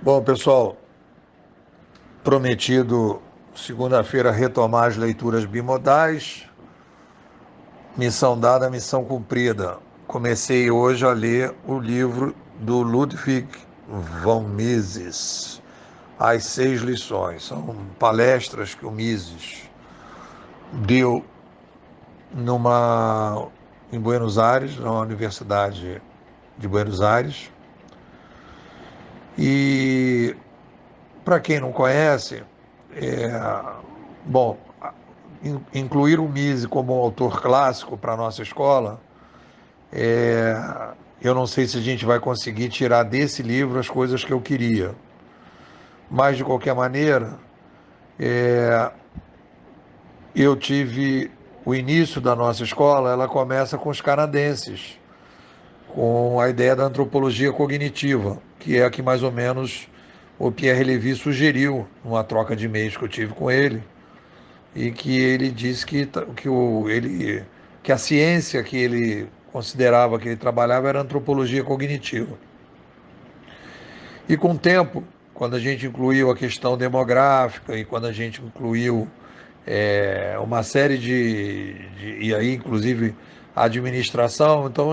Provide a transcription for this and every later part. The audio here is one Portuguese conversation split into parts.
Bom, pessoal, prometido segunda-feira retomar as leituras bimodais. Missão dada, missão cumprida. Comecei hoje a ler o livro do Ludwig von Mises, As Seis Lições. São palestras que o Mises deu em Buenos Aires, na Universidade de Buenos Aires. E, para quem não conhece, bom, incluir o Mises como um autor clássico para a nossa escola, eu não sei se a gente vai conseguir tirar desse livro as coisas que eu queria. Mas, de qualquer maneira, eu tive o início da nossa escola, ela começa com os canadenses, com a ideia da antropologia cognitiva, que é a que mais ou menos o Pierre Levy sugeriu numa troca de e-mails que eu tive com ele, e que ele disse que a ciência que ele considerava que ele trabalhava era antropologia cognitiva. E com o tempo, quando a gente incluiu a questão demográfica e quando a gente incluiu uma série e aí inclusive a administração, então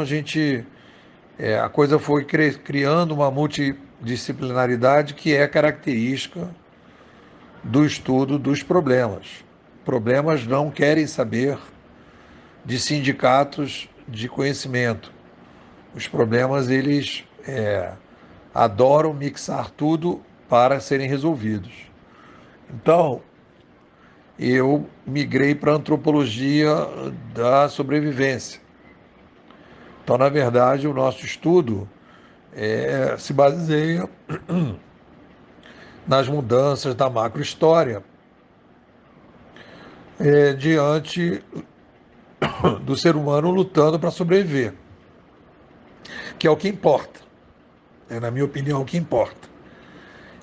a coisa foi criando uma multidisciplinaridade que é característica do estudo dos problemas. Problemas não querem saber de sindicatos de conhecimento. Os problemas, eles adoram mixar tudo para serem resolvidos. Então, eu migrei para a antropologia da sobrevivência. Então, na verdade, o nosso estudo se baseia nas mudanças da macrohistória diante do ser humano lutando para sobreviver, que é o que importa. Na minha opinião, é o que importa.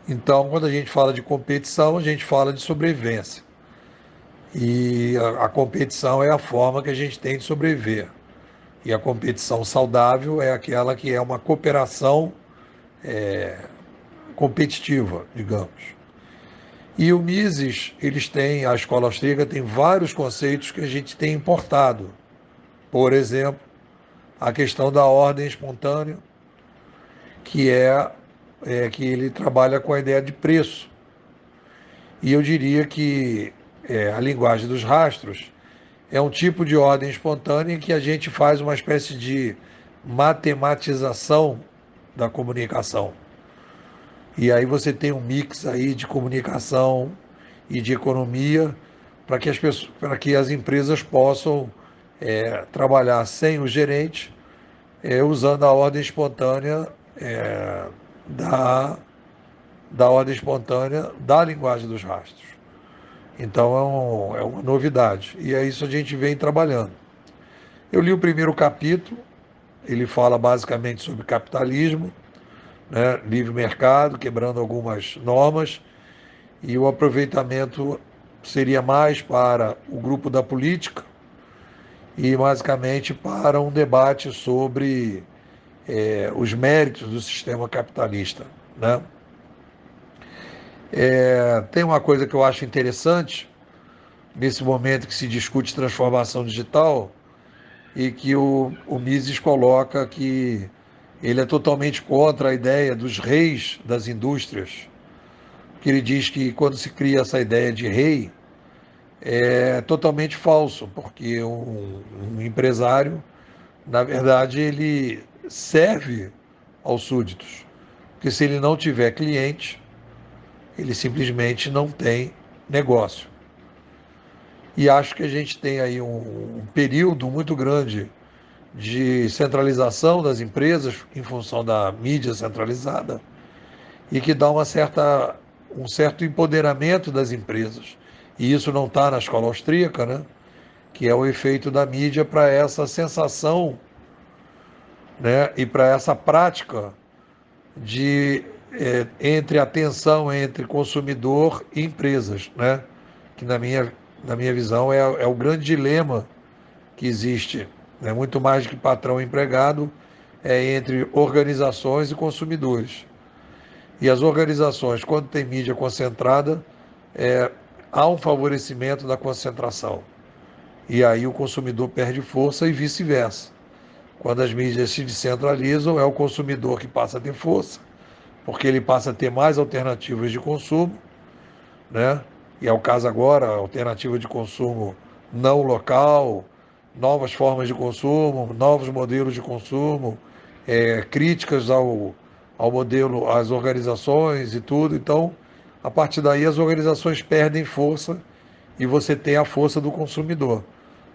Então, quando a gente fala de competição, a gente fala de sobrevivência. E a competição é a forma que a gente tem de sobreviver. E a competição saudável é aquela que é uma cooperação competitiva, digamos. E o Mises, a escola austríaca tem vários conceitos que a gente tem importado. Por exemplo, a questão da ordem espontânea, que que ele trabalha com a ideia de preço. E eu diria que a linguagem dos rastros é um tipo de ordem espontânea em que a gente faz uma espécie de matematização da comunicação. E aí você tem um mix aí de comunicação e de economia para que as empresas possam trabalhar sem o gerente, usando a ordem espontânea da, da ordem espontânea da linguagem dos rastros. Então é uma novidade. E é isso que a gente vem trabalhando. Eu li o primeiro capítulo, ele fala basicamente sobre capitalismo, né, livre mercado, quebrando algumas normas, e o aproveitamento seria mais para o grupo da política e basicamente para um debate sobre os méritos do sistema capitalista. Né? Tem uma coisa que eu acho interessante nesse momento que se discute transformação digital e que o Mises coloca que ele é totalmente contra a ideia dos reis das indústrias, que ele diz que quando se cria essa ideia de rei, é totalmente falso, porque um empresário, na verdade, ele serve aos súditos, porque se ele não tiver cliente, ele simplesmente não tem negócio. E acho que a gente tem aí um período muito grande de centralização das empresas em função da mídia centralizada e que dá um certo empoderamento das empresas. E isso não está na escola austríaca, né? Que é o efeito da mídia para essa sensação, né? E para essa prática de entre a tensão entre consumidor e empresas, né? Que na minha visão é o grande dilema que existe, né? Muito mais do que patrão e empregado, é entre organizações e consumidores. E as organizações, quando tem mídia concentrada, há um favorecimento da concentração. E aí o consumidor perde força e vice-versa. Quando as mídias se descentralizam, é o consumidor que passa a ter força, porque ele passa a ter mais alternativas de consumo, né? E é o caso agora, alternativa de consumo não local, novas formas de consumo, novos modelos de consumo, críticas ao modelo, às organizações e tudo. Então, a partir daí, as organizações perdem força e você tem a força do consumidor.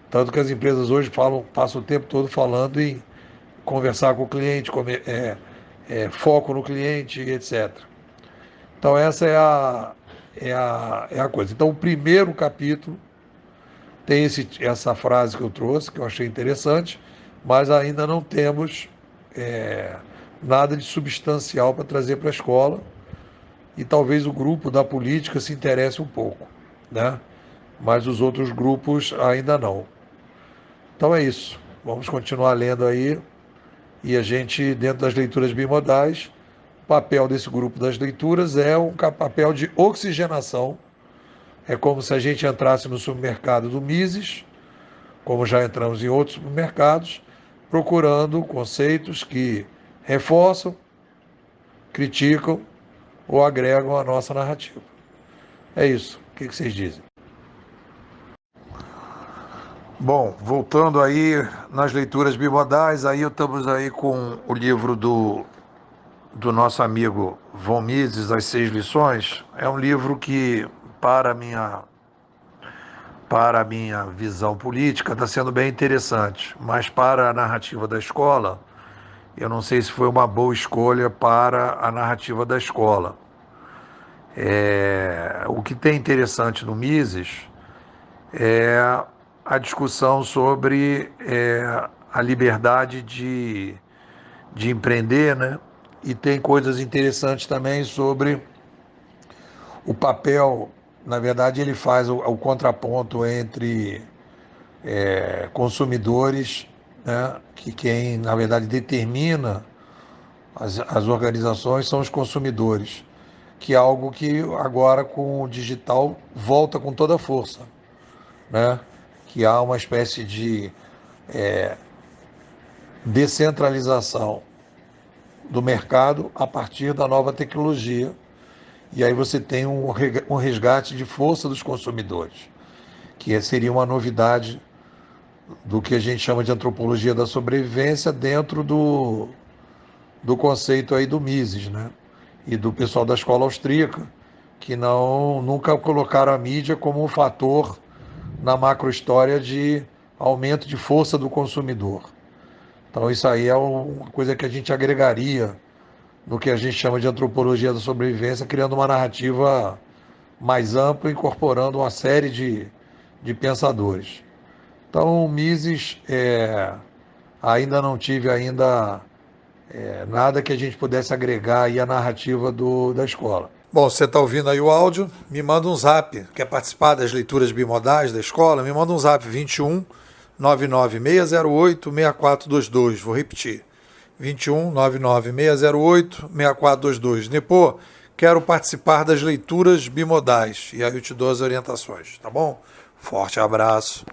Tanto que as empresas hoje passam o tempo todo falando em conversar com o cliente, foco no cliente, etc. Então essa é a coisa. Então o primeiro capítulo tem essa frase que eu trouxe, que eu achei interessante, mas ainda não temos nada de substancial para trazer para a escola, e talvez o grupo da política se interesse um pouco, né? Mas os outros grupos ainda não. Então é isso. Vamos continuar lendo aí. E a gente, dentro das leituras bimodais, o papel desse grupo das leituras é um papel de oxigenação. É como se a gente entrasse no supermercado do Mises, como já entramos em outros supermercados, procurando conceitos que reforçam, criticam ou agregam a nossa narrativa. É isso. O que vocês dizem? Bom, voltando aí nas leituras bimodais, aí estamos aí com o livro do nosso amigo Von Mises, As Seis Lições. É um livro que, para a minha visão política, está sendo bem interessante, mas para a narrativa da escola, eu não sei se foi uma boa escolha para a narrativa da escola. O que tem interessante no Mises é a discussão sobre a liberdade de empreender, né? E tem coisas interessantes também sobre o papel. Na verdade, ele faz o contraponto entre consumidores, né? Que quem, na verdade, determina as organizações são os consumidores, que é algo que agora com o digital volta com toda a força, né? Que há uma espécie de descentralização do mercado a partir da nova tecnologia. E aí você tem um resgate de força dos consumidores, que seria uma novidade do que a gente chama de antropologia da sobrevivência dentro do conceito aí do Mises, né? E do pessoal da escola austríaca, que nunca colocaram a mídia como um fator na macrohistória de aumento de força do consumidor. Então isso aí é uma coisa que a gente agregaria no que a gente chama de antropologia da sobrevivência, criando uma narrativa mais ampla, incorporando uma série de pensadores. Então, o Mises, ainda não tive nada que a gente pudesse agregar aí à narrativa da escola. Bom, você está ouvindo aí o áudio, me manda um zap. Quer participar das leituras bimodais da escola? Me manda um zap, 21 99608 6422. Vou repetir, 21 99608 6422. Nepô, quero participar das leituras bimodais. E aí eu te dou as orientações, tá bom? Forte abraço.